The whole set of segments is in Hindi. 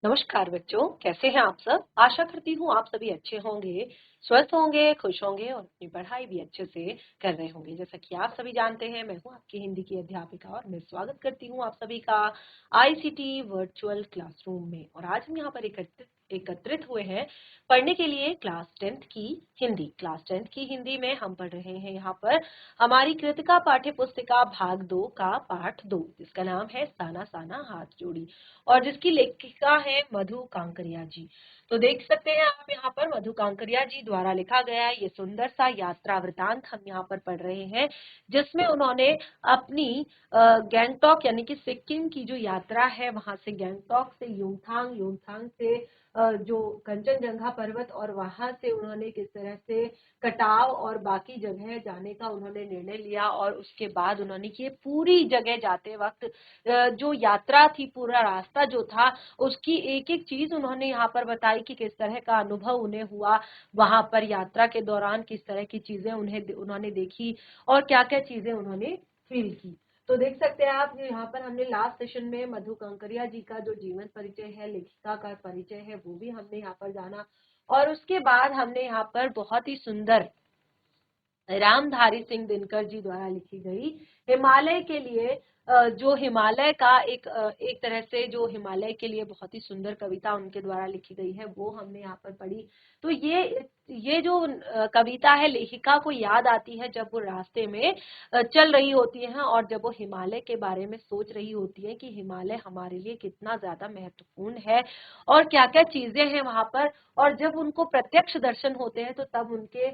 नमस्कार बच्चों, कैसे हैं आप सब? आशा करती हूँ आप सभी अच्छे होंगे, स्वस्थ होंगे, खुश होंगे और अपनी पढ़ाई भी अच्छे से कर रहे होंगे। जैसा कि आप सभी जानते हैं, मैं हूँ आपकी हिंदी की अध्यापिका और मैं स्वागत करती हूँ आप सभी का आईसीटी वर्चुअल क्लासरूम में। और आज हम यहाँ पर एकत्रित हुए हैं पढ़ने के लिए क्लास 10th की हिंदी में हम पढ़ रहे हैं यहाँ पर हमारी कृतिका पाठ्य पुस्तिका भाग 2 का पाठ 2, जिसका नाम है साना साना हाथ जोड़ी और जिसकी लेखिका है मधु कांकरिया जी। तो देख सकते हैं आप यहाँ पर मधु कांकरिया जी द्वारा लिखा गया ये सुंदर सा यात्रा वृतांत हम यहाँ पर पढ़ रहे हैं, जिसमें उन्होंने अपनी गैंगटॉक यानी कि सिक्किम की जो यात्रा है, वहां से गैंगटॉक से युमथांग, युमथांग से जो कंचनजंगा पर्वत और वहां से उन्होंने किस तरह से कटाव और बाकी जगह जाने का उन्होंने निर्णय लिया। और उसके बाद उन्होंने ये पूरी जगह जाते वक्त जो यात्रा थी, पूरा रास्ता जो था, उसकी एक एक चीज उन्होंने यहाँ पर बताई कि किस तरह का अनुभव उन्हें हुआ वहां पर यात्रा के दौरान, किस तरह की चीजें उन्होंने देखी और क्या क्या चीजें उन्होंने फील की। तो देख सकते हैं आप यहाँ पर हमने लास्ट सेशन में मधु कांकरिया जी का जो जीवन परिचय है, लेखिका का परिचय है, वो भी हमने यहाँ पर जाना। और उसके बाद हमने यहाँ पर बहुत ही सुंदर रामधारी सिंह दिनकर जी द्वारा लिखी गई हिमालय के लिए जो हिमालय का एक तरह से जो हिमालय के लिए बहुत ही सुंदर कविता उनके द्वारा लिखी गई है, वो हमने यहाँ पर पढ़ी। तो ये जो कविता है, लेखिका को याद आती है जब वो रास्ते में चल रही होती है और जब वो हिमालय के बारे में सोच रही होती है कि हिमालय हमारे लिए कितना ज्यादा महत्वपूर्ण है और क्या क्या चीजें हैं वहां पर। और जब उनको प्रत्यक्ष दर्शन होते हैं तो तब उनके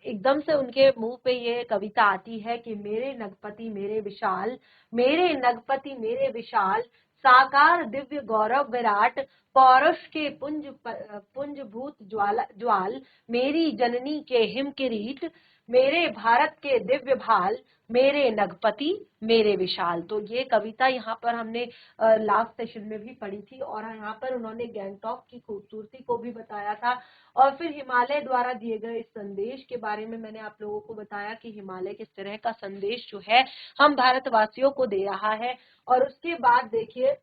एकदम से उनके मुंह पे ये कविता आती है कि मेरे नगपति मेरे विशाल, मेरे नगपति मेरे विशाल, साकार दिव्य गौरव विराट, पौरुष के पुंज भूत ज्वाल, मेरी जननी के हिम किरीट, मेरे भारत के दिव्य भाल, मेरे नगपति मेरे विशाल। तो ये कविता यहाँ पर हमने लास्ट सेशन में भी पढ़ी थी और यहाँ पर उन्होंने गैंगटॉक की खूबसूरती को भी बताया था। और फिर हिमालय द्वारा दिए गए इस संदेश के बारे में मैंने आप लोगों को बताया कि हिमालय किस तरह का संदेश जो है हम भारतवासियों को दे रहा है। और उसके बाद देखिए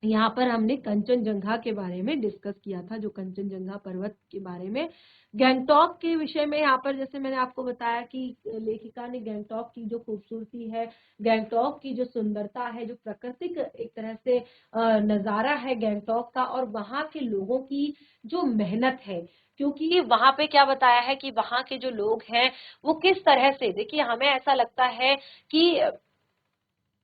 यहाँ पर हमने कंचनजंगा के बारे में डिस्कस किया था, जो कंचनजंगा पर्वत के बारे में, गैंगटॉक के विषय में। यहाँ पर जैसे मैंने आपको बताया कि लेखिका ने गैंगटॉक की जो खूबसूरती है, गैंगटॉक की जो सुंदरता है, जो प्राकृतिक एक तरह से नजारा है गैंगटॉक का, और वहां के लोगों की जो मेहनत है, क्योंकि वहां पे क्या बताया है कि वहां के जो लोग हैं वो किस तरह से, देखिए हमें ऐसा लगता है कि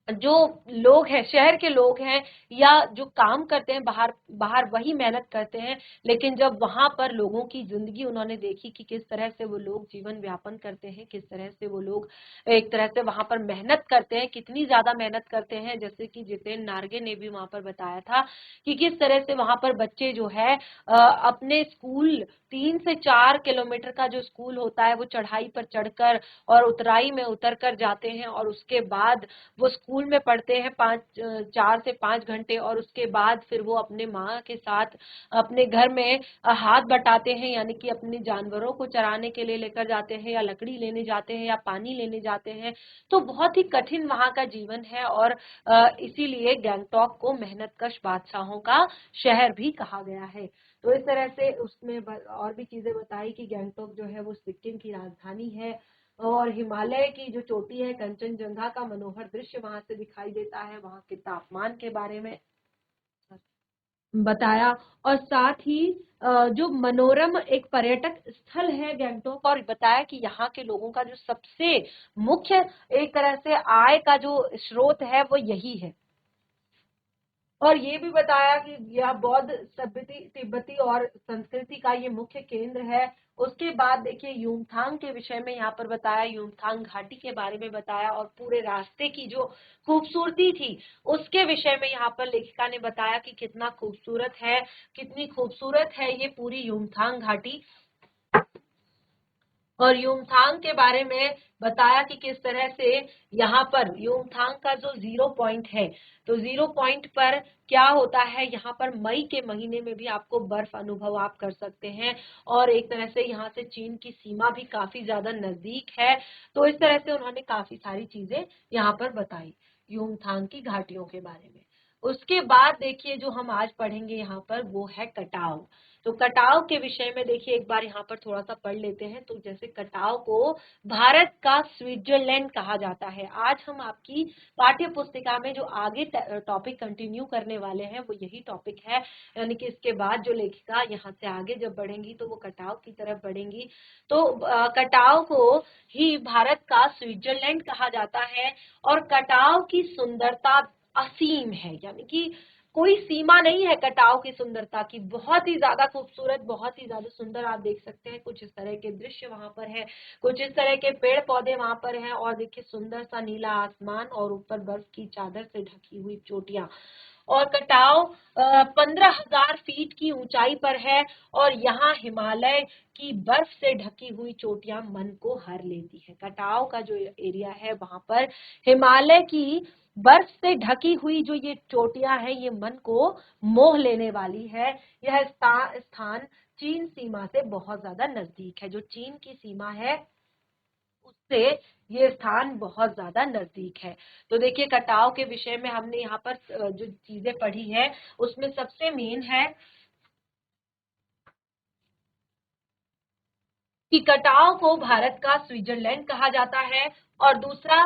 जो लोग हैं, शहर के लोग हैं या जो काम करते हैं बाहर बाहर, वही मेहनत करते हैं। लेकिन जब वहां पर लोगों की जिंदगी उन्होंने देखी कि किस तरह से वो लोग जीवन व्यापन करते हैं, किस तरह से वो लोग एक तरह से वहां पर मेहनत करते हैं, कितनी ज्यादा मेहनत करते हैं, जैसे कि जितेन नार्गे ने भी वहां पर बताया था कि किस तरह से वहां पर बच्चे जो है अपने स्कूल 3 से 4 किलोमीटर का जो स्कूल होता है वो चढ़ाई पर चढ़कर और उतराई में उतर कर जाते हैं, और उसके बाद वो स्कूल में पढ़ते हैं 4 से 5 घंटे, और उसके बाद फिर वो अपने माँ के साथ अपने घर में हाथ बटाते हैं, यानी कि अपने जानवरों को चराने के लिए लेकर जाते हैं या लकड़ी लेने जाते हैं या पानी लेने जाते हैं। तो बहुत ही कठिन वहां का जीवन है और इसीलिए गैंगटॉक को मेहनतकश बादशाहों का शहर भी कहा गया है। तो इस तरह से उसमें और भी चीजें बताई कि गैंगटॉक जो है वो सिक्किम की राजधानी है और हिमालय की जो चोटी है, कंचनजंगा का मनोहर दृश्य वहां से दिखाई देता है, वहां के तापमान के बारे में बताया। और साथ ही जो मनोरम एक पर्यटक स्थल है गैंगटॉक, और बताया कि यहाँ के लोगों का जो सबसे मुख्य एक तरह से आय का जो स्रोत है वो यही है। और ये भी बताया कि यह बौद्ध सभ्यता, तिब्बती और संस्कृति का ये मुख्य केंद्र है। उसके बाद देखिए युमथांग के विषय में यहाँ पर बताया, युमथांग घाटी के बारे में बताया और पूरे रास्ते की जो खूबसूरती थी उसके विषय में यहाँ पर लेखिका ने बताया कि कितना खूबसूरत है, कितनी खूबसूरत है ये पूरी युमथांग घाटी। और युमथांग के बारे में बताया कि किस तरह से यहाँ पर युमथांग का जो 0 पॉइंट है, तो 0 पॉइंट पर क्या होता है, यहाँ पर मई के महीने में भी आपको बर्फ अनुभव आप कर सकते हैं और एक तरह से यहाँ से चीन की सीमा भी काफी ज्यादा नजदीक है। तो इस तरह से उन्होंने काफी सारी चीजें यहाँ पर बताई युमथांग की घाटियों के बारे में। उसके बाद देखिए जो हम आज पढ़ेंगे यहाँ पर वो है कटाव। तो कटाव के विषय में देखिए एक बार यहाँ पर थोड़ा सा पढ़ लेते हैं। तो जैसे कटाव को भारत का स्विट्जरलैंड कहा जाता है। आज हम आपकी पाठ्य पुस्तिका में जो आगे टॉपिक कंटिन्यू करने वाले हैं वो यही टॉपिक है, यानी कि इसके बाद जो लेखिका यहाँ से आगे जब बढ़ेंगी तो वो कटाव की तरफ बढ़ेंगी। तो कटाव को ही भारत का स्विट्जरलैंड कहा जाता है और कटाव की सुंदरता असीम है, यानी कि कोई सीमा नहीं है कटाव की सुंदरता की। बहुत ही ज्यादा खूबसूरत, बहुत ही ज्यादा सुंदर आप देख सकते हैं। कुछ इस तरह के दृश्य वहां पर है, कुछ इस तरह के पेड़ पौधे वहां पर हैं और देखिए सुंदर सा नीला आसमान और ऊपर बर्फ की चादर से ढकी हुई चोटियां। और कटाव 15,000 फीट की ऊंचाई पर है और यहाँ हिमालय की बर्फ से ढकी हुई चोटियां मन को हर लेती है। कटाव का जो एरिया है वहां पर हिमालय की बर्फ से ढकी हुई जो ये चोटियां हैं ये मन को मोह लेने वाली है। यह स्थान चीन सीमा से बहुत ज्यादा नजदीक है। जो चीन की सीमा है उससे ये स्थान बहुत ज्यादा नजदीक है। तो देखिए कटाव के विषय में हमने यहाँ पर जो चीजें पढ़ी है उसमें सबसे मेन है कि कटाव को भारत का स्विट्जरलैंड कहा जाता है और दूसरा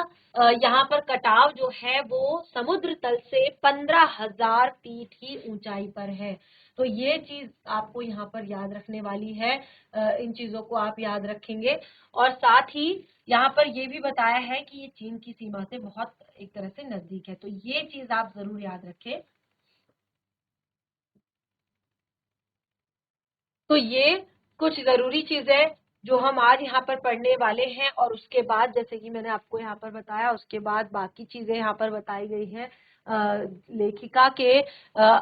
यहाँ पर कटाव जो है वो समुद्र तल से 15,000 फीट की ऊंचाई पर है। तो ये चीज आपको यहाँ पर याद रखने वाली है। इन चीजों को आप याद रखेंगे और साथ ही यहाँ पर ये भी बताया है कि ये चीन की सीमा से बहुत एक तरह से नजदीक है। तो ये चीज आप जरूर याद रखें। तो ये कुछ जरूरी चीजें जो हम आज यहाँ पर पढ़ने वाले हैं और उसके बाद जैसे कि मैंने आपको यहाँ पर बताया उसके बाद बाकी चीजें यहाँ पर बताई गई हैं लेखिका के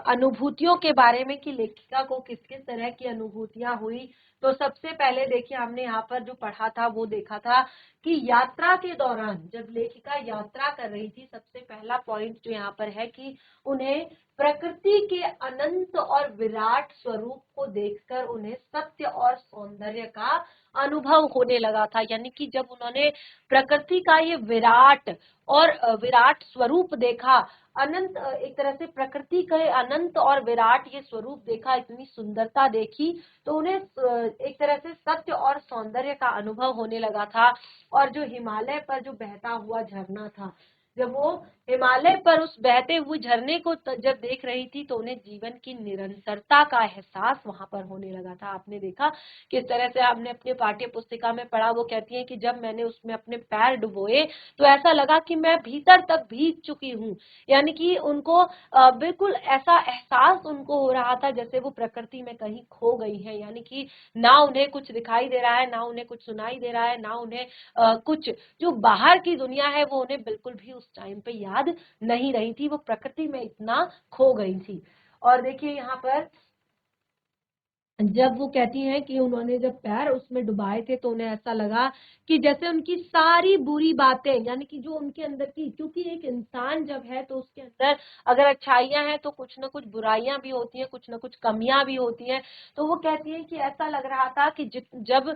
अनुभूतियों के बारे में कि लेखिका को किस किस तरह की अनुभूतियां हुई। तो सबसे पहले देखिए हमने यहाँ पर जो पढ़ा था वो देखा था कि यात्रा के दौरान जब लेखिका यात्रा कर रही थी सबसे पहला पॉइंट जो यहाँ पर है कि उन्हें प्रकृति के अनंत और विराट स्वरूप को देखकर उन्हें सत्य और सौंदर्य का अनुभव होने लगा था। यानी कि जब उन्होंने प्रकृति का ये विराट और विराट स्वरूप देखा, अनंत एक तरह से प्रकृति का अनंत और विराट ये स्वरूप देखा, इतनी सुंदरता देखी, तो उन्हें एक तरह से सत्य और सौंदर्य का अनुभव होने लगा था। और जो हिमालय पर जो बहता हुआ झरना था, जब वो हिमालय पर उस बहते हुए झरने को जब देख रही थी तो उन्हें जीवन की निरंतरता का एहसास वहां पर होने लगा था। आपने देखा किस तरह से आपने अपने पाठ्य पुस्तिका में पढ़ा, वो कहती है कि जब मैंने उसमें अपने पैर डुबोए तो ऐसा लगा कि मैं भीतर तक भीग चुकी हूँ। यानी कि उनको बिल्कुल ऐसा एहसास उनको हो रहा था जैसे वो प्रकृति में कहीं खो गई है। यानी कि ना उन्हें कुछ दिखाई दे रहा है, ना उन्हें कुछ सुनाई दे रहा है, ना उन्हें कुछ जो बाहर की दुनिया है वो उन्हें बिल्कुल भी उस टाइम पे याद नहीं रही थी। वो प्रकृति में इतना खो गई थी। और देखिए यहाँ पर जब वो कहती हैं कि उन्होंने जब पैर उसमें डुबाए थे तो उन्हें ऐसा लगा कि जैसे उनकी सारी बुरी बातें, यानी कि जो उनके अंदर की, क्योंकि एक इंसान जब है तो उसके अंदर अगर अच्छाइयां हैं तो कुछ ना कुछ बुराइयां भी होती हैं, कुछ ना कुछ कमियां भी होती हैं। तो वो कहती है कि ऐसा लग रहा था कि जब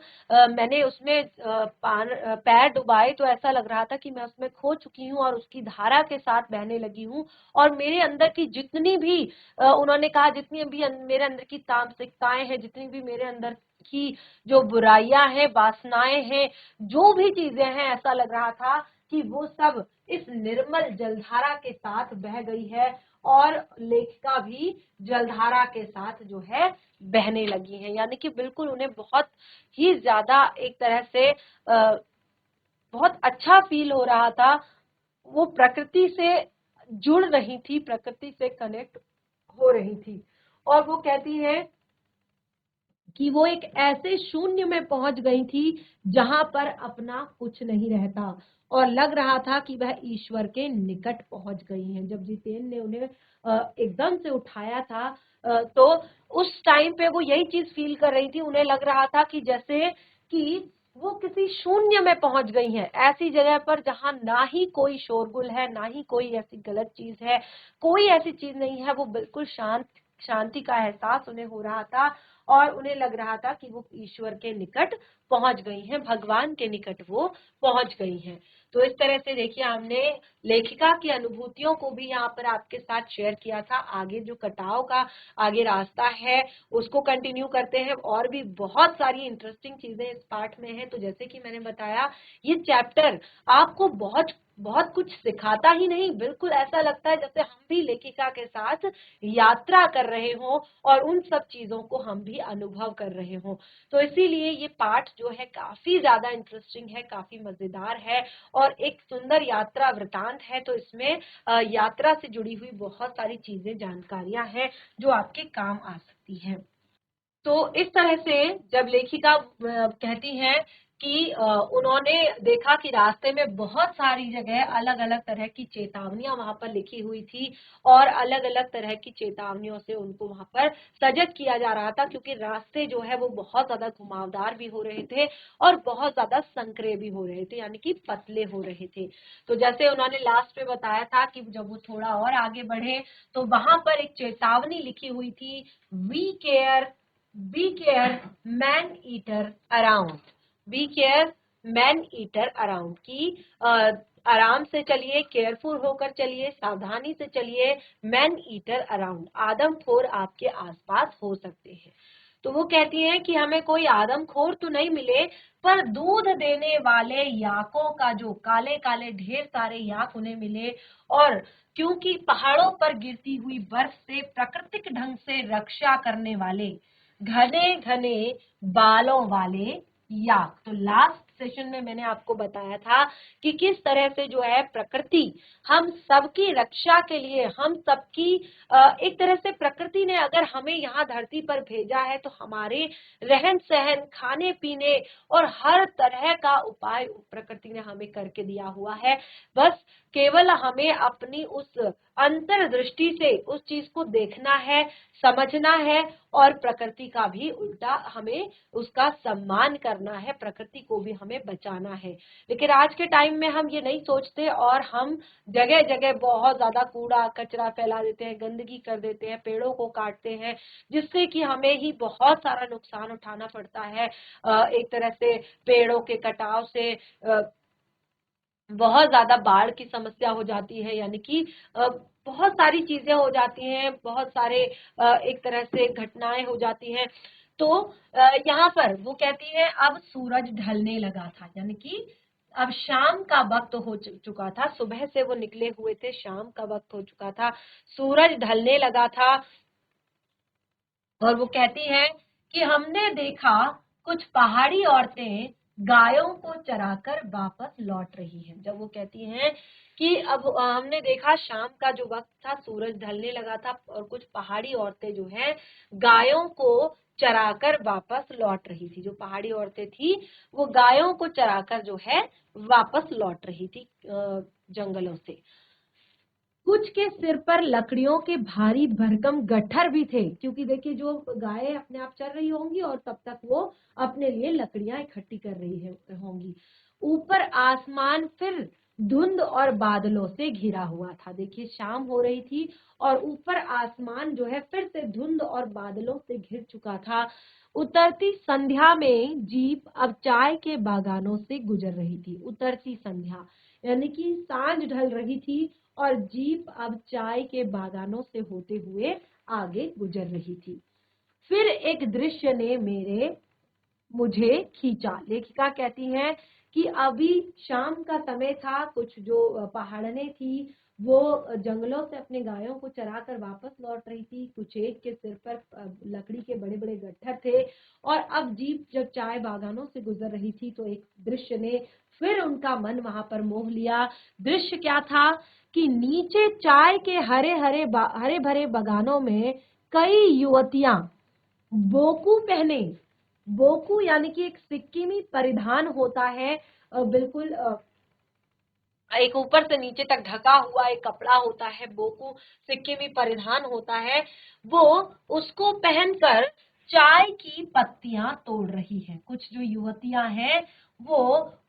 मैंने उसमें पैर डुबाए तो ऐसा लग रहा था कि मैं उसमें खो चुकी हूँ और उसकी धारा के साथ बहने लगी हूँ। और मेरे अंदर की जितनी भी उन्होंने कहा जितनी भी मेरे अंदर की तामसिकताएं हैं, जितनी भी मेरे अंदर की जो बुराइयां हैं, वासनाएं हैं, जो भी चीजें हैं, ऐसा लग रहा था कि वो सब इस निर्मल जलधारा के साथ बह गई है और लेखिका भी जलधारा के साथ जो है बहने लगी है। यानी कि बिल्कुल उन्हें बहुत ही ज्यादा एक तरह से बहुत अच्छा फील हो रहा था। वो प्रकृति से जुड़ रही थी, प्रकृति से कनेक्ट हो रही थी। और वो कहती है कि वो एक ऐसे शून्य में पहुंच गई थी जहां पर अपना कुछ नहीं रहता और लग रहा था कि वह ईश्वर के निकट पहुंच गई हैं। जब जितेन ने उन्हें एकदम से उठाया था तो उस टाइम पे वो यही चीज फील कर रही थी। उन्हें लग रहा था कि जैसे कि वो किसी शून्य में पहुंच गई हैं, ऐसी जगह पर जहां ना ही कोई शोरगुल है, ना ही कोई ऐसी गलत चीज है, कोई ऐसी चीज नहीं है। वो बिल्कुल शांति का एहसास उन्हें हो रहा था और उन्हें लग रहा था कि वो ईश्वर के निकट पहुंच गई हैं, भगवान के निकट वो पहुंच गई हैं। तो इस तरह से देखिए हमने लेखिका की अनुभूतियों को भी यहाँ पर आपके साथ शेयर किया था। आगे जो कटाव का आगे रास्ता है उसको कंटिन्यू करते हैं, और भी बहुत सारी इंटरेस्टिंग चीजें इस पार्ट में हैं। तो जैसे कि मैंने बताया, ये चैप्टर आपको बहुत बहुत कुछ सिखाता ही नहीं, बिल्कुल ऐसा लगता है जैसे हम भी लेखिका के साथ यात्रा कर रहे हों और उन सब चीजों को हम भी अनुभव कर रहे हों। तो इसीलिए ये पाठ जो है काफी ज्यादा इंटरेस्टिंग है, काफी मजेदार है और एक सुंदर यात्रा वृतांत है। तो इसमें यात्रा से जुड़ी हुई बहुत सारी चीजें, जानकारियां हैं जो आपके काम आ सकती हैं। तो इस तरह से जब लेखिका कहती हैं कि उन्होंने देखा कि रास्ते में बहुत सारी जगह अलग अलग तरह की चेतावनियां वहां पर लिखी हुई थी और अलग अलग तरह की चेतावनियों से उनको वहां पर सजग किया जा रहा था, क्योंकि रास्ते जो है वो बहुत ज्यादा घुमावदार भी हो रहे थे और बहुत ज्यादा संकरे भी हो रहे थे, यानी कि पतले हो रहे थे। तो जैसे उन्होंने लास्ट में बताया था कि जब वो थोड़ा और आगे बढ़े तो वहां पर एक चेतावनी लिखी हुई थी, be care man eater around, be care man eater around, की आराम से चलिए, केयरफुल होकर चलिए, सावधानी से चलिए, मैन ईटर अराउंड, आदमखोर आपके आसपास हो सकते हैं। तो वो कहती हैं कि हमें कोई आदमखोर तो नहीं मिले, पर दूध देने वाले याकों का जो काले काले ढेर सारे याक उन्हें मिले, और क्योंकि पहाड़ों पर गिरती हुई बर्फ से प्राकृतिक ढंग से रक्षा करने वाले घने घने बालों वाले याक। तो लास्ट सेशन में मैंने आपको बताया था कि किस तरह से जो है प्रकृति हम सबकी रक्षा के लिए, हम सबकी एक तरह से प्रकृति ने अगर हमें यहाँ धरती पर भेजा है तो हमारे रहन सहन, खाने पीने और हर तरह का उपाय प्रकृति ने हमें करके दिया हुआ है। बस केवल हमें अपनी उस अंतर्दृष्टि से उस चीज को देखना है, समझना है, और प्रकृति का भी उल्टा हमें उसका सम्मान करना है, प्रकृति को भी हमें बचाना है। लेकिन आज के टाइम में हम ये नहीं सोचते और हम जगह जगह बहुत ज्यादा कूड़ा कचरा फैला देते हैं, गंदगी कर देते हैं, पेड़ों को काटते हैं, जिससे कि हमें ही बहुत सारा नुकसान उठाना पड़ता है। एक तरह से पेड़ों के कटाव से बहुत ज्यादा बाढ़ की समस्या हो जाती है, यानी कि बहुत सारी चीजें हो जाती हैं, बहुत सारे एक तरह से घटनाएं हो जाती हैं। तो यहाँ पर वो कहती है अब सूरज ढलने लगा था, यानी कि अब शाम का वक्त हो चुका था, सुबह से वो निकले हुए थे, शाम का वक्त हो चुका था, सूरज ढलने लगा था। और वो कहती है कि हमने देखा कुछ पहाड़ी औरतें गायों को चराकर वापस लौट रही हैं। जब वो कहती हैं कि अब हमने देखा शाम का जो वक्त था, सूरज ढलने लगा था और कुछ पहाड़ी औरतें जो हैं गायों को चराकर वापस लौट रही थी। जो पहाड़ी औरतें थी वो गायों को चराकर जो है वापस लौट रही थी जंगलों से। कुछ के सिर पर लकड़ियों के भारी भरकम गट्ठर भी थे, क्योंकि देखिए जो गायें अपने आप चल रही होंगी और तब तक वो अपने लिए लकड़ियां इकट्ठी कर रही होंगी। ऊपर आसमान फिर धुंध और बादलों से घिरा हुआ था। देखिए शाम हो रही थी और ऊपर आसमान जो है फिर से धुंध और बादलों से घिर चुका था। उतरती संध्या में जीप अब चाय के बागानों से गुजर रही थी। उतरती संध्या यानी कि सांझ ढल रही थी और जीप अब चाय के बागानों से होते हुए आगे गुजर रही थी। फिर एक दृश्य ने मुझे खींचा। लेखिका कहती हैं कि अभी शाम का समय था, कुछ जो पहाड़ने थी वो जंगलों से अपने गायों को चराकर वापस लौट रही थी। कुछ एक के सिर पर लकड़ी के बड़े बड़े गट्ठर थे और अब जीप जब चाय बागानों से गुजर रही थी तो एक दृश्य ने फिर उनका मन वहां पर मोह लिया। दृश्य क्या था कि नीचे चाय के हरे भरे बागानों में कई युवतियां बोकू पहने, बोकू यानी कि एक सिक्किमी परिधान होता है, बिल्कुल एक ऊपर से नीचे तक ढका हुआ एक कपड़ा होता है, बोकू सिक्किमी परिधान होता है, वो उसको पहनकर चाय की पत्तियां तोड़ रही है। कुछ जो युवतियां हैं वो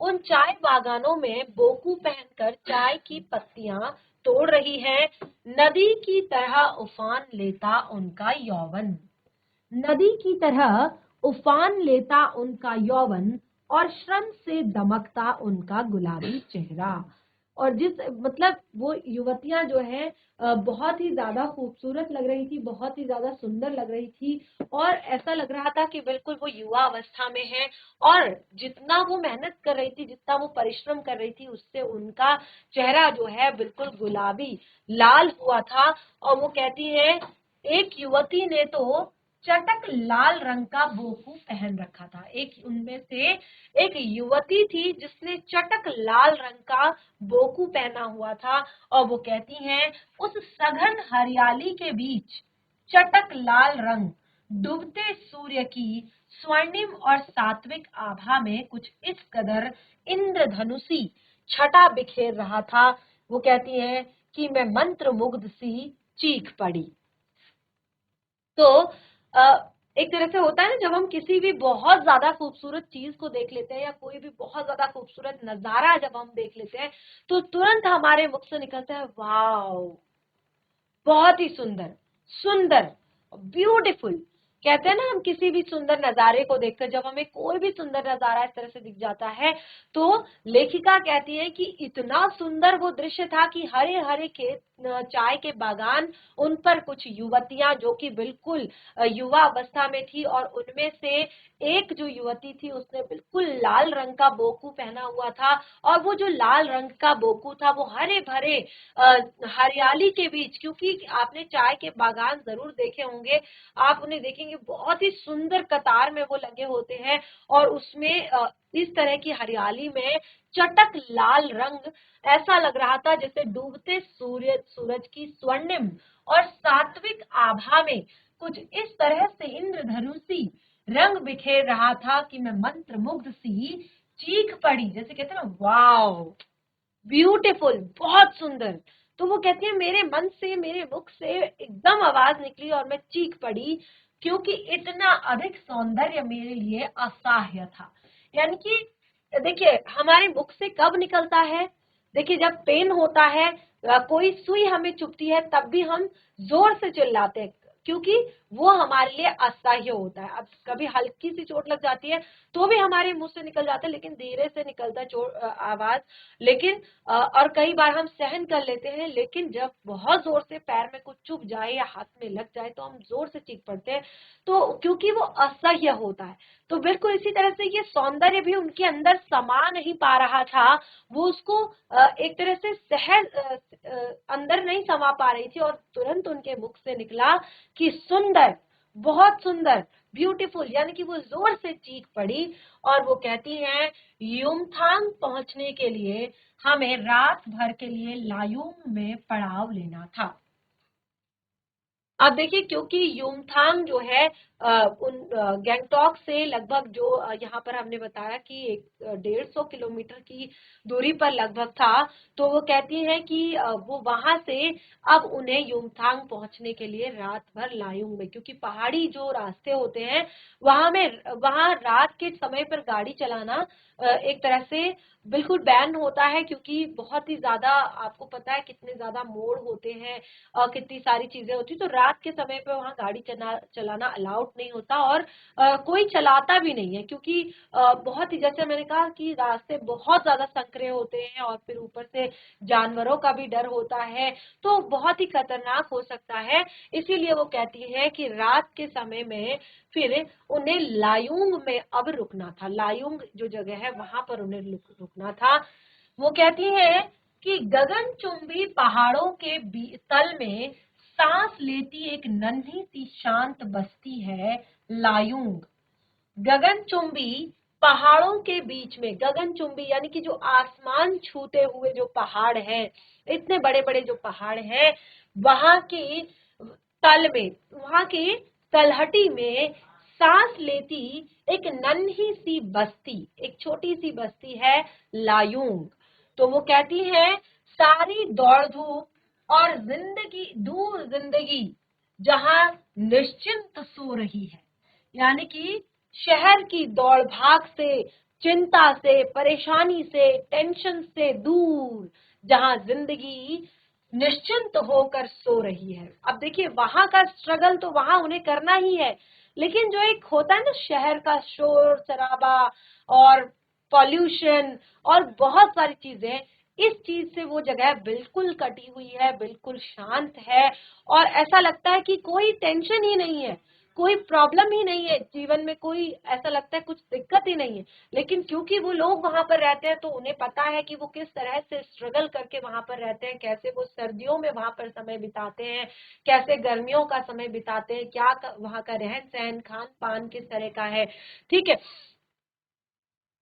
उन चाय बागानों में बोकू पहनकर चाय की पत्तियां तोड़ रही है। नदी की तरह उफान लेता उनका यौवन, नदी की तरह उफान लेता उनका यौवन और श्रम से दमकता उनका गुलाबी चेहरा। और जिस मतलब वो युवतियां जो है बहुत ही ज्यादा खूबसूरत लग रही थी, बहुत ही ज्यादा सुंदर लग रही थी, और ऐसा लग रहा था कि बिल्कुल वो युवा अवस्था में है। और जितना वो मेहनत कर रही थी, जितना वो परिश्रम कर रही थी, उससे उनका चेहरा जो है बिल्कुल गुलाबी लाल हुआ था। और वो कहती है, एक युवती ने तो चटक लाल रंग का बोकू पहन रखा था। एक उनमें से एक युवती थी जिसने चटक लाल रंग का बोकू पहना हुआ था। और वो कहती हैं, उस सघन हरियाली के बीच चटक लाल रंग डूबते सूर्य की स्वर्णिम और सात्विक आभा में कुछ इस कदर इंद्रधनुषी छटा बिखेर रहा था। वो कहती है कि मैं मंत्र मुग्ध सी चीख पड़ी। तो एक तरह से होता है ना, जब हम किसी भी बहुत ज्यादा खूबसूरत चीज को देख लेते हैं या कोई भी बहुत ज्यादा खूबसूरत नजारा जब हम देख लेते हैं, तो तुरंत हमारे मुख से निकलता है वाओ, बहुत ही सुंदर, सुंदर, ब्यूटीफुल। कहते हैं ना, हम किसी भी सुंदर नजारे को देखकर, जब हमें कोई भी सुंदर नजारा इस तरह से दिख जाता है, तो लेखिका कहती है कि इतना सुंदर वो दृश्य था कि हरे हरे खेत, चाय के बागान, उन पर कुछ युवतियां जो कि बिल्कुल युवा अवस्था में थी, और उनमें से एक जो युवती थी उसने बिल्कुल लाल रंग का बोकू पहना हुआ था। और वो जो लाल रंग का बोकू था वो हरे भरे हरियाली के बीच, क्योंकि आपने चाय के बागान जरूर देखे होंगे, आप उन्हें देखेंगे बहुत ही सुंदर कतार में वो लगे होते हैं, और उसमें इस तरह की हरियाली में चटक लाल रंग ऐसा लग रहा था जैसे डूबते सूरज की स्वर्णिम और सात्विक आभा में कुछ इस तरह से इंद्रधनुषी रंग बिखेर रहा था कि मैं मंत्र मुग्ध सी चीख पड़ी। जैसे कहते हैं ना, वाओ, ब्यूटीफुल, बहुत सुंदर। तो वो कहती है, मेरे मन से, मेरे मुख से एकदम आवाज निकली और मैं चीख पड़ी, क्योंकि इतना अधिक सौंदर्य मेरे लिए असह्य था। यानी कि देखिए, हमारे मुख से कब निकलता है, देखिए जब पेन होता है, कोई सुई हमें चुभती है, तब भी हम जोर से चिल्लाते हैं, क्योंकि वो हमारे लिए असह्य होता है। अब कभी हल्की सी चोट लग जाती है तो भी हमारे मुंह से निकल जाता है, लेकिन धीरे से निकलता है आवाज। लेकिन और कई बार हम सहन कर लेते हैं, लेकिन जब बहुत जोर से पैर में कुछ चुभ जाए या हाथ में लग जाए तो हम जोर से चीख पड़ते हैं, तो क्योंकि वो असह्य होता है। तो बिल्कुल इसी तरह से ये सौंदर्य भी उनके अंदर समा नहीं पा रहा था। वो उसको एक तरह से सहज अंदर नहीं समा पा रही थी, और तुरंत उनके मुख से निकला कि सुंदर, बहुत सुंदर, ब्यूटीफुल, यानी कि वो जोर से चीख पड़ी। और वो कहती हैं, युमथांग पहुंचने के लिए हमें रात भर के लिए लायुंग में पड़ाव लेना था। अब देखिए, क्योंकि युमथांग जो है उन गैंगटॉक से लगभग, जो यहाँ पर हमने बताया कि 150 किलोमीटर की दूरी पर लगभग था, तो वो कहती है कि वो वहां से अब उन्हें युमथांग पहुंचने के लिए रात भर लायुंग में, क्योंकि पहाड़ी जो रास्ते होते हैं वहां रात के समय पर गाड़ी चलाना एक तरह से बिल्कुल बैन होता है, क्योंकि बहुत ही ज्यादा, आपको पता है कितने ज्यादा मोड़ होते हैं, कितनी सारी चीजें होती, तो रात के समय पे वहां गाड़ी चलाना अलाउड नहीं होता, और कोई चलाता भी नहीं है, क्योंकि बहुत ही, जैसे मैंने कहा कि रास्ते बहुत ज्यादा संकरे होते हैं, और फिर ऊपर से जानवरों का भी डर होता है, तो बहुत ही खतरनाक हो सकता है। इसीलिए वो कहती है कि रात के समय में फिर उन्हें लायुंग में अब रुकना था। लायुंग जो जगह है वहां पर उन्हें रुकना था। वो कहती है कि गगनचुंबी पहाड़ों के तल में सांस लेती एक नन्ही सी शांत बस्ती है लायुंग। गगनचुंबी पहाड़ों के बीच में, गगनचुंबी यानी कि जो आसमान छूते हुए जो पहाड़ हैं, इतने बड़े बड़े जो पहाड़ हैं, वहां की तल में, वहां की तलहटी में सांस लेती एक नन्ही सी बस्ती, एक छोटी सी बस्ती है लायुंग। तो वो कहती है, सारी दौड़ धूप और जिंदगी, दूर जिंदगी जहां निश्चिंत सो रही है, यानी कि शहर की दौड़ भाग से, चिंता से, परेशानी से, टेंशन से दूर जहां जिंदगी निश्चिंत होकर सो रही है। अब देखिए, वहां का स्ट्रगल तो वहां उन्हें करना ही है, लेकिन जो एक होता है ना शहर का शोर शराबा और पॉल्यूशन और बहुत सारी चीजें, इस चीज से वो जगह बिल्कुल कटी हुई है, बिल्कुल शांत है और ऐसा लगता है कि कोई टेंशन ही नहीं है, कोई प्रॉब्लम ही नहीं है जीवन में, कोई ऐसा लगता है कुछ दिक्कत ही नहीं है। लेकिन क्योंकि वो लोग वहां पर रहते हैं तो उन्हें पता है कि वो किस तरह से स्ट्रगल करके वहां पर रहते हैं, कैसे वो सर्दियों में वहां पर समय बिताते हैं, कैसे गर्मियों का समय बिताते हैं, क्या वहां का रहन सहन खान पान किस तरह का है। ठीक है,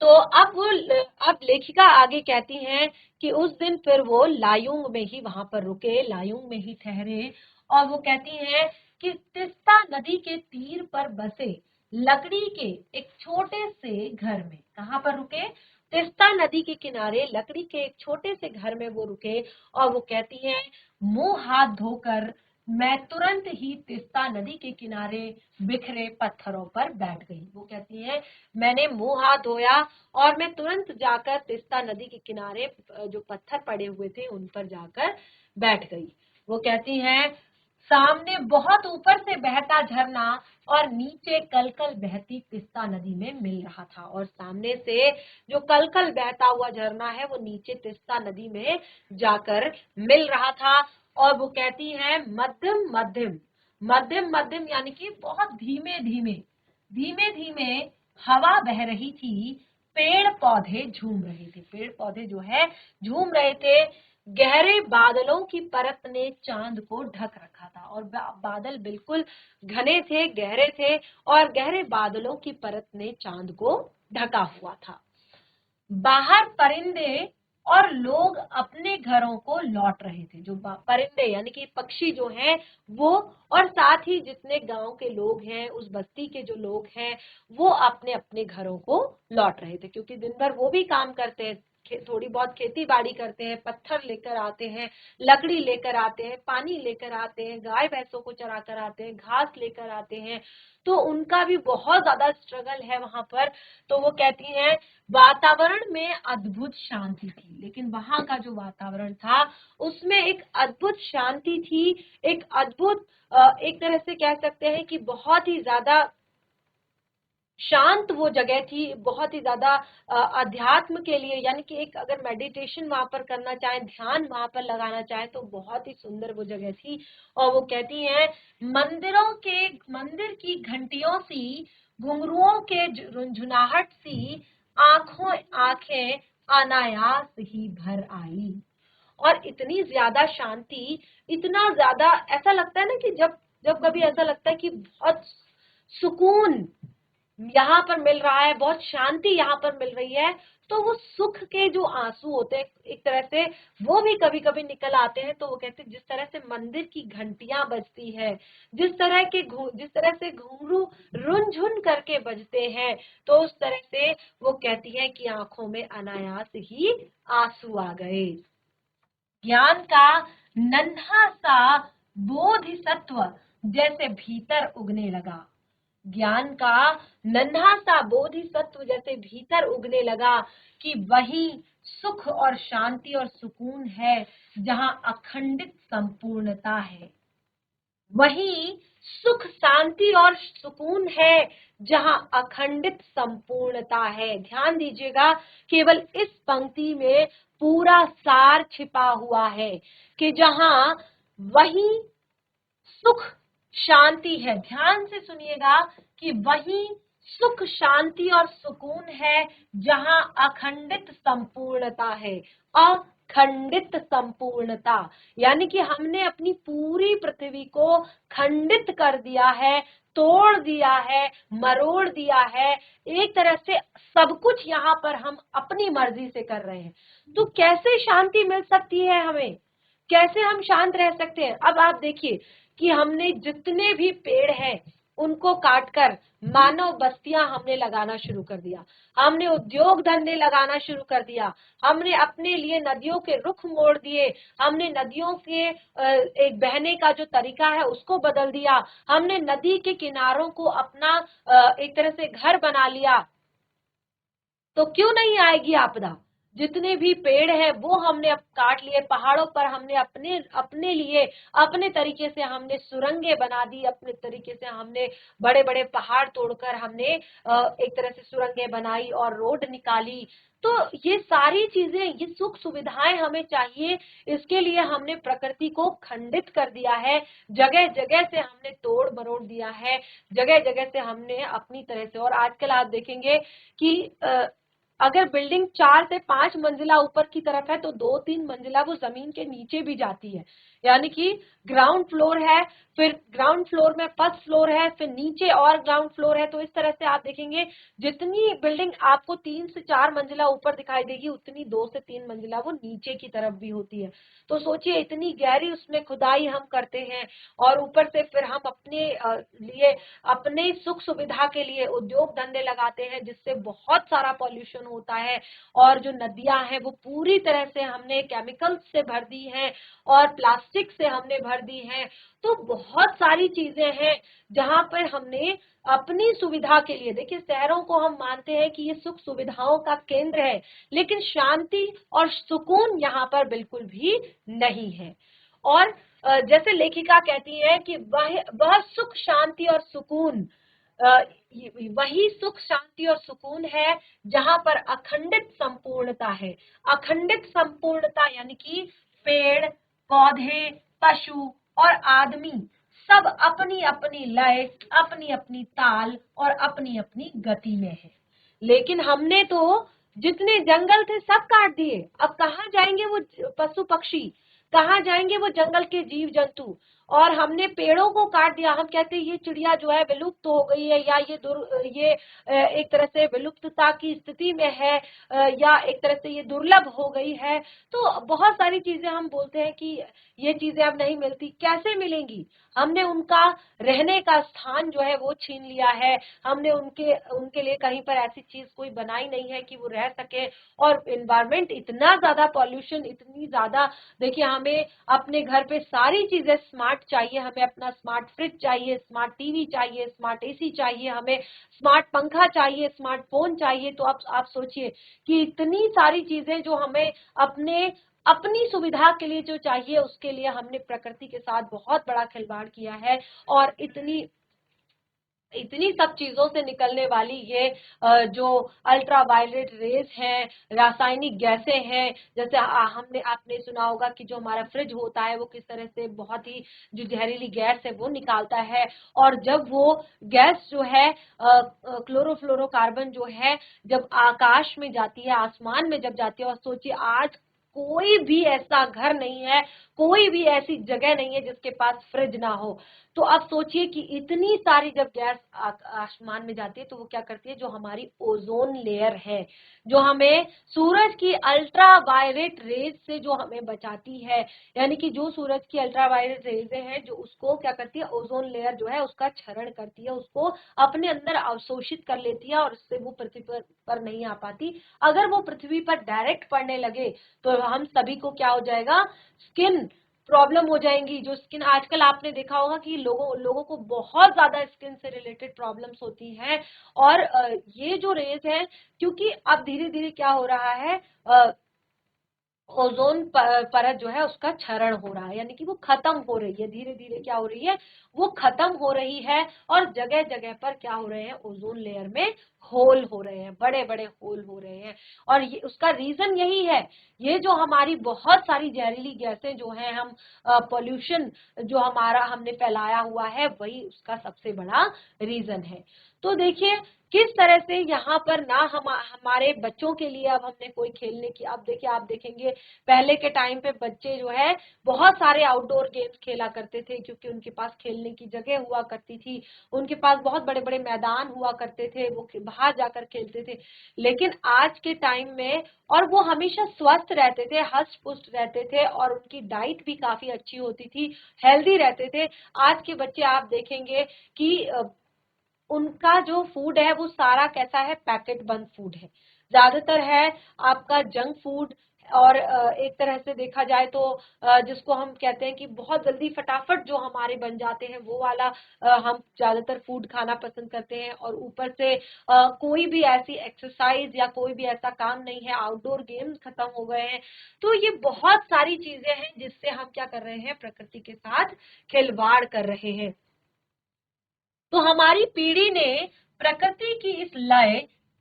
तो अब लेखिका आगे कहती हैं कि उस दिन फिर वो लायुंग में ही वहां पर रुके, लायुंग में ही ठहरे और वो कहती हैं कि तिस्ता नदी के तीर पर बसे लकड़ी के एक छोटे से घर में, कहाँ पर रुके, तिस्ता नदी के किनारे लकड़ी के एक छोटे से घर में वो रुके और वो कहती हैं मुंह हाथ धोकर मैं तुरंत ही तिस्ता नदी के किनारे बिखरे पत्थरों पर बैठ गई। वो कहती है मैंने मुंह हाथ धोया और मैं तुरंत जाकर तिस्ता नदी के किनारे जो पत्थर पड़े हुए थे उन पर जाकर बैठ गई। वो कहती हैं सामने बहुत ऊपर से बहता झरना और नीचे कलकल बहती तिस्ता नदी में मिल रहा था, और सामने से जो कलकल बहता हुआ झरना है वो नीचे तिस्ता नदी में जाकर मिल रहा था। और वो कहती है मध्यम मध्यम मध्यम मध्यम यानी कि बहुत धीमे धीमे धीमे धीमे हवा बह रही थी, पेड़ पौधे झूम रहे थे, पेड़ पौधे जो है झूम रहे थे, गहरे बादलों की परत ने चांद को ढक रखा था, और बादल बिल्कुल घने थे, गहरे थे और गहरे बादलों की परत ने चांद को ढका हुआ था। बाहर परिंदे और लोग अपने घरों को लौट रहे थे, जो परिंदे यानी कि पक्षी जो हैं वो, और साथ ही जितने गांव के लोग हैं, उस बस्ती के जो लोग हैं वो अपने अपने घरों को लौट रहे थे, क्योंकि दिन भर वो भी काम करते हैं, थोड़ी बहुत खेती बाड़ी करते हैं, पत्थर लेकर आते हैं, लकड़ी लेकर आते हैं, पानी लेकर आते हैं, गाय भैंसों को चरा कर आते हैं, घास लेकर आते हैं, तो उनका भी बहुत ज्यादा स्ट्रगल है वहां पर। तो वो कहती हैं वातावरण में अद्भुत शांति थी, लेकिन वहां का जो वातावरण था उसमें एक अद्भुत शांति थी, एक अद्भुत एक तरह से कह सकते हैं कि बहुत ही ज्यादा शांत वो जगह थी, बहुत ही ज्यादा अध्यात्म के लिए, यानी कि एक अगर मेडिटेशन वहां पर करना चाहे, ध्यान वहां पर लगाना चाहे तो बहुत ही सुंदर वो जगह थी। और वो कहती हैं मंदिर की घंटियों सी, घुंघरुओं के झुंझुनाहट सी, आंखें अनायास ही भर आई। और इतनी ज्यादा शांति, इतना ज्यादा ऐसा लगता है ना कि जब जब कभी ऐसा लगता है कि बहुत सुकून यहाँ पर मिल रहा है, बहुत शांति यहाँ पर मिल रही है, तो वो सुख के जो आंसू होते हैं एक तरह से वो भी कभी कभी निकल आते हैं। तो वो कहते हैं जिस तरह से मंदिर की घंटियां बजती है, जिस तरह से घुंघरू रुनझुन करके बजते हैं, तो उस तरह से वो कहती है कि आंखों में अनायास ही आंसू आ गए। ज्ञान का नन्हा सा बोधिसत्व जैसे भीतर उगने लगा, ज्ञान का नन्हा सा बोधिसत्व जैसे भीतर उगने लगा कि वही सुख और शांति और सुकून है जहां अखंडित संपूर्णता है, वही सुख शांति और सुकून है जहां अखंडित संपूर्णता है। ध्यान दीजिएगा, केवल इस पंक्ति में पूरा सार छिपा हुआ है कि जहां वही सुख शांति है, ध्यान से सुनिएगा कि वही सुख शांति और सुकून है जहां अखंडित संपूर्णता है। अखंडित संपूर्णता यानी कि हमने अपनी पूरी पृथ्वी को खंडित कर दिया है, तोड़ दिया है, मरोड़ दिया है, एक तरह से सब कुछ यहाँ पर हम अपनी मर्जी से कर रहे हैं। तो कैसे शांति मिल सकती है हमें, कैसे हम शांत रह सकते हैं? अब आप देखिए कि हमने जितने भी पेड़ हैं उनको काटकर मानव बस्तियां हमने लगाना शुरू कर दिया, हमने उद्योग धंधे लगाना शुरू कर दिया, हमने अपने लिए नदियों के रुख मोड़ दिए, हमने नदियों के एक बहने का जो तरीका है उसको बदल दिया, हमने नदी के किनारों को अपना एक तरह से घर बना लिया। तो क्यों नहीं आएगी आपदा? जितने भी पेड़ है वो हमने अब काट लिए, पहाड़ों पर हमने अपने अपने लिए अपने तरीके से हमने सुरंगें बना दी, अपने तरीके से हमने बड़े बड़े पहाड़ तोड़कर हमने एक तरह से सुरंगें बनाई और रोड निकाली। तो ये सारी चीजें, ये सुख सुविधाएं हमें चाहिए, इसके लिए हमने प्रकृति को खंडित कर दिया है, जगह जगह से हमने तोड़ मरोड़ दिया है, जगह जगह से हमने अपनी तरह से। और आजकल आप देखेंगे कि अगर बिल्डिंग 4 से 5 मंजिला ऊपर की तरफ है तो 2-3 मंजिला वो जमीन के नीचे भी जाती है, यानी कि ग्राउंड फ्लोर है, फिर ग्राउंड फ्लोर में फर्स्ट फ्लोर है, फिर नीचे और ग्राउंड फ्लोर है। तो इस तरह से आप देखेंगे जितनी बिल्डिंग आपको 3 से 4 मंजिला ऊपर दिखाई देगी, उतनी 2 से 3 मंजिला वो नीचे की तरफ भी होती है। तो सोचिए इतनी गहरी उसमें खुदाई हम करते हैं, और ऊपर से फिर हम अपने लिए, अपने सुख सुविधा के लिए उद्योग धंधे लगाते हैं, जिससे बहुत सारा पॉल्यूशन होता है। और जो नदियां हैं वो पूरी तरह से हमने केमिकल्स से भर दी हैं और प्लास्टिक से हमने भर दी हैं। तो बहुत सारी चीजें हैं जहां पर हमने अपनी सुविधा के लिए, देखिए शहरों को हम मानते हैं कि ये सुख सुविधाओं का केंद्र है, लेकिन शांति और सुकून यहाँ पर बिल्कुल भी नहीं है। और जैसे लेखिका कहती है कि वह सुख शांति और सुकून, वही सुख शांति और सुकून है जहां पर अखंडित संपूर्णता है। अखंडित संपूर्णता यानी कि पेड़ पौधे, पशु और आदमी सब अपनी अपनी लय, अपनी अपनी ताल और अपनी अपनी गति में है। लेकिन हमने तो जितने जंगल थे सब काट दिए। अब कहाँ जाएंगे वो पशु पक्षी, कहाँ जाएंगे वो जंगल के जीव जंतु? और हमने पेड़ों को काट दिया। हम कहते हैं ये चिड़िया जो है विलुप्त हो गई है, या ये एक तरह से विलुप्तता की स्थिति में है, या एक तरह से ये दुर्लभ हो गई है। तो बहुत सारी चीजें हम बोलते हैं कि ये चीजें अब नहीं मिलती। कैसे मिलेंगी? हमने उनका रहने का स्थान जो है वो छीन लिया है। हमने उनके उनके लिए कहीं पर ऐसी चीज कोई बनाई नहीं है कि वो रह सके। और एनवायरमेंट इतना ज्यादा पॉल्यूशन, इतनी ज्यादा, देखिए हमें अपने घर पे सारी चीजें स्मार्ट चाहिए। हमें अपना स्मार्ट फ्रिज चाहिए, स्मार्ट टीवी चाहिए, स्मार्ट एसी चाहिए, हमें स्मार्ट पंखा चाहिए, स्मार्टफोन चाहिए। तो आप सोचिए कि इतनी सारी चीजें जो हमें अपनी सुविधा के लिए जो चाहिए, उसके लिए हमने प्रकृति के साथ बहुत बड़ा खिलवाड़ किया है। और इतनी इतनी सब चीजों से निकलने वाली ये जो अल्ट्रा वायलेट रेज हैं, रासायनिक गैसें हैं, जैसे हमने आपने सुना होगा कि जो हमारा फ्रिज होता है वो किस तरह से बहुत ही जो जहरीली गैस है वो निकालता है। और जब वो गैस जो है क्लोरोफ्लोरोकार्बन जो है, जब आकाश में जाती है, आसमान में जब जाती है, और सोचिए आज कोई भी ऐसा घर नहीं है, कोई भी ऐसी जगह नहीं है जिसके पास फ्रिज ना हो। तो अब सोचिए कि इतनी सारी जब गैस आसमान में जाती है तो वो क्या करती है, जो हमारी ओजोन लेयर है, जो हमें सूरज की अल्ट्रा वायलेट रेज से जो हमें बचाती है, यानी कि जो सूरज की अल्ट्रा वायलेट रेज है जो उसको क्या करती है, ओजोन लेयर जो है उसका क्षरण करती है, उसको अपने अंदर अवशोषित कर लेती है, और उससे वो पृथ्वी पर नहीं आ पाती। अगर वो पृथ्वी पर डायरेक्ट पड़ने लगे तो हम सभी को क्या हो जाएगा, स्किन प्रॉब्लम हो जाएंगी। जो स्किन, आजकल आपने देखा होगा कि लोगों को बहुत ज्यादा स्किन से रिलेटेड प्रॉब्लम्स होती हैं। और ये जो रेज है, क्योंकि अब धीरे धीरे क्या हो रहा है, ओजोन परत जो है उसका क्षरण हो रहा है, यानी कि वो खत्म हो रही है, धीरे धीरे क्या हो रही है, वो खत्म हो रही है। और जगह जगह पर क्या हो रहे हैं, ओजोन लेयर में होल हो रहे हैं, बड़े बड़े होल हो रहे हैं। और ये उसका रीजन यही है, ये जो हमारी बहुत सारी जहरीली गैसें जो हैं, हम पोल्यूशन जो हमारा हमने फैलाया हुआ है, वही उसका सबसे बड़ा रीजन है। तो देखिए किस तरह से यहाँ पर ना हमारे बच्चों के लिए अब हमने कोई खेलने की, अब देखिए आप देखेंगे पहले के टाइम पे बच्चे जो है बहुत सारे आउटडोर गेम्स खेला करते थे, क्योंकि उनके पास खेलने की जगह हुआ करती थी, उनके पास बहुत बड़े बड़े मैदान हुआ करते थे, वो बाहर जाकर खेलते थे। लेकिन आज के टाइम में, और वो हमेशा स्वस्थ रहते थे, हष्ट पुष्ट रहते थे, और उनकी डाइट भी काफी अच्छी होती थी, हेल्दी रहते थे। आज के बच्चे आप देखेंगे कि उनका जो फूड है वो सारा कैसा है, पैकेट बंद फूड है, ज्यादातर है आपका जंक फूड, और एक तरह से देखा जाए तो जिसको हम कहते हैं कि बहुत जल्दी फटाफट जो हमारे बन जाते हैं वो वाला हम ज्यादातर फूड खाना पसंद करते हैं। और ऊपर से कोई भी ऐसी एक्सरसाइज या कोई भी ऐसा काम नहीं है, आउटडोर गेम्स खत्म हो गए हैं। तो ये बहुत सारी चीजें हैं जिससे हम क्या कर रहे हैं, प्रकृति के साथ खिलवाड़ कर रहे हैं। तो हमारी पीढ़ी ने प्रकृति की इस लय,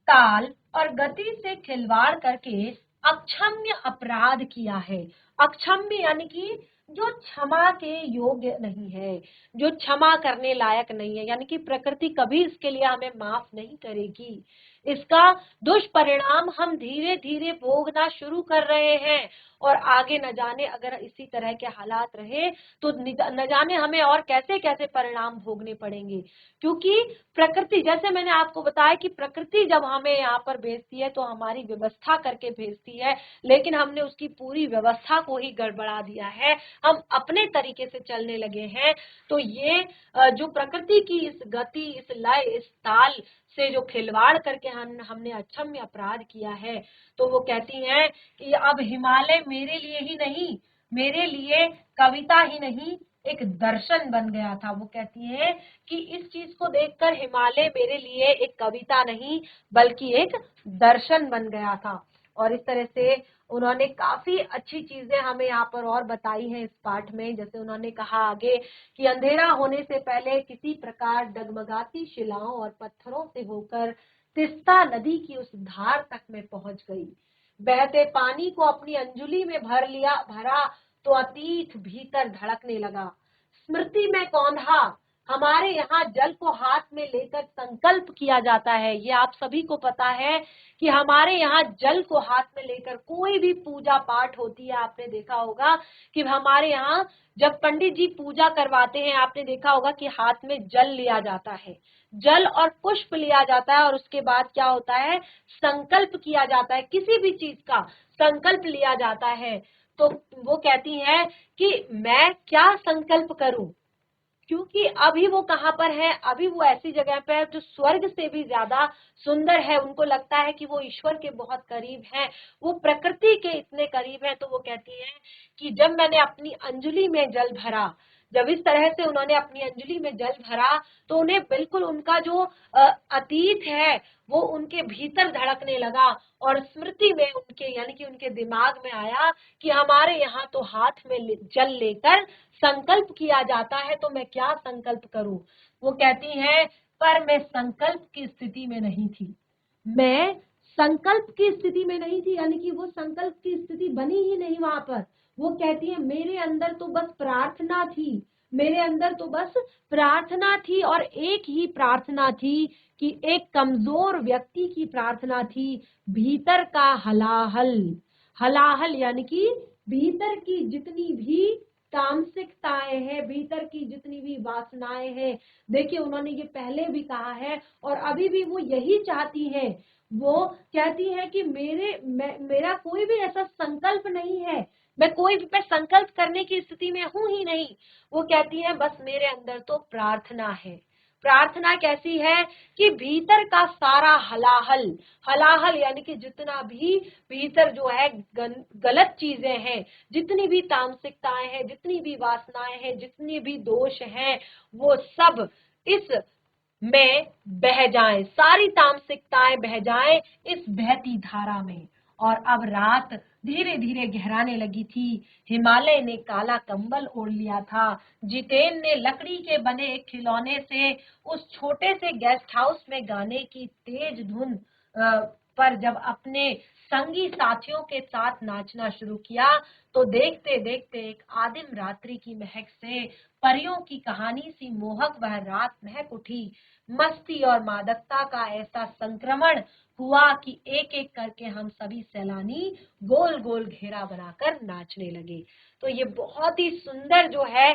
ताल और गति से खिलवाड़ करके अक्षम्य अपराध किया है। अक्षम्य यानी कि जो क्षमा के योग्य नहीं है, जो क्षमा करने लायक नहीं है, यानी कि प्रकृति कभी इसके लिए हमें माफ नहीं करेगी। इसका दुष्परिणाम हम धीरे धीरे भोगना शुरू कर रहे हैं और आगे न जाने अगर इसी तरह के हालात रहे तो न जाने हमें और कैसे कैसे परिणाम भोगने पड़ेंगे। क्योंकि प्रकृति, जैसे मैंने आपको बताया कि प्रकृति जब हमें यहाँ पर भेजती है तो हमारी व्यवस्था करके भेजती है, लेकिन हमने उसकी पूरी व्यवस्था को ही गड़बड़ा दिया है, हम अपने तरीके से चलने लगे हैं। तो ये जो प्रकृति की इस गति, इस लय, इस ताल से जो खिलवाड़ करके हमने अक्षम्य अपराध किया है, तो वो कहती हैं कि अब हिमालय मेरे लिए ही नहीं, मेरे लिए कविता ही नहीं, एक दर्शन बन गया था। वो कहती है कि इस चीज को देखकर हिमालय मेरे लिए एक कविता नहीं बल्कि एक दर्शन बन गया था। और इस तरह से उन्होंने काफी अच्छी चीजें हमें यहाँ पर और बताई हैं इस पाठ में। जैसे उन्होंने कहा आगे कि अंधेरा होने से पहले किसी प्रकार डगमगाती शिलाओं और पत्थरों से होकर तिस्ता नदी की उस धार तक मैं पहुंच गई। बहते पानी को अपनी अंजुली में भरा तो अतीत भीतर धड़कने लगा। स्मृति में कौंधा, हमारे यहाँ जल को हाथ में लेकर संकल्प किया जाता है। ये आप सभी को पता है कि हमारे यहाँ जल को हाथ में लेकर कोई भी पूजा पाठ होती है। आपने देखा होगा कि हमारे यहाँ जब पंडित जी पूजा करवाते हैं, आपने देखा होगा कि हाथ में जल लिया जाता है, जल और पुष्प लिया जाता है, और उसके बाद क्या होता है, संकल्प किया जाता है, किसी भी चीज का संकल्प लिया जाता है। तो वो कहती है कि मैं क्या संकल्प करूं, क्योंकि अभी वो कहाँ पर है, अभी वो ऐसी जगह पे है जो स्वर्ग से भी ज्यादा सुंदर है। उनको लगता है कि वो ईश्वर के बहुत करीब है, वो प्रकृति के इतने करीब है। तो वो कहती है कि जब मैंने अपनी अंजलि में जल भरा, जब इस तरह से उन्होंने अपनी अंजलि में जल भरा, तो उन्हें बिल्कुल उनका जो अतीत है वो उनके भीतर धड़कने लगा, और स्मृति में उनके यानी कि उनके दिमाग में आया कि हमारे यहाँ तो हाथ में जल लेकर संकल्प किया जाता है, तो मैं क्या संकल्प करूं। वो कहती है पर मैं संकल्प की स्थिति में नहीं थी, मैं संकल्प की स्थिति में नहीं थी, यानी कि वो संकल्प की स्थिति बनी ही नहीं वहां पर। वो कहती है मेरे अंदर तो बस प्रार्थना थी, मेरे अंदर तो बस प्रार्थना थी, और एक ही प्रार्थना थी कि एक कमजोर व्यक्ति की प्रार्थना थी, भीतर का हलाहल। हलाहल यानी कि भीतर की जितनी भी तामसिकताएं हैं, भीतर की जितनी भी वासनाएं हैं। देखिए उन्होंने ये पहले भी कहा है और अभी भी वो यही चाहती है। वो कहती है कि मेरा कोई भी ऐसा संकल्प नहीं है, मैं कोई भी संकल्प करने की स्थिति में हूं ही नहीं। वो कहती है बस मेरे अंदर तो प्रार्थना है। प्रार्थना कैसी है कि भीतर का सारा हलाहल, हलाहल यानी कि जितना भी भीतर जो है गलत चीजें हैं, जितनी भी तामसिकताएं हैं, जितनी भी वासनाएं हैं, जितने भी दोष हैं, वो सब इस में बह जाएं, सारी तामसिकताएं बह जाएं इस बहती धारा में। और अब रात धीरे धीरे गहराने लगी थी। हिमालय ने काला कंबल ओढ़ लिया था। जितेन ने लकड़ी के बने एक खिलौने से उस छोटे से गेस्ट हाउस में गाने की तेज धुन पर जब अपने संगी साथियों के साथ नाचना शुरू किया, तो देखते देखते एक आदिम रात्रि की महक से परियों की कहानी सी मोहक वह रात महक उठी। मस्ती और मादकता का ऐसा संक्रमण हुआ कि एक एक करके हम सभी सैलानी गोल गोल घेरा बनाकर नाचने लगे। तो ये बहुत ही सुंदर जो है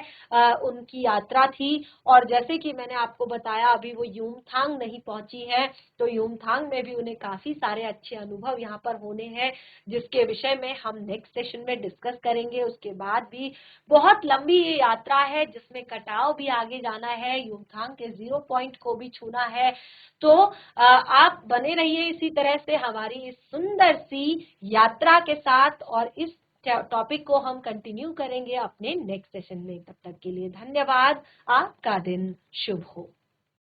उनकी यात्रा थी। और जैसे कि मैंने आपको बताया अभी वो युमथांग नहीं पहुंची है, तो युमथांग में भी उन्हें काफी सारे अच्छे अनुभव यहाँ पर होने हैं, जिसके विषय में हम नेक्स्ट सेशन में डिस्कस करेंगे। उसके बाद भी बहुत लंबी ये यात्रा है जिसमें कटाव भी आगे जाना है, युमथांग के 0 पॉइंट को भी छूना है। तो आप बने रहिए इसी तरह से हमारी इस सुंदर सी यात्रा के साथ, और इस टॉपिक को हम कंटिन्यू करेंगे अपने नेक्स्ट सेशन में। तब तक के लिए धन्यवाद। आपका दिन शुभ हो।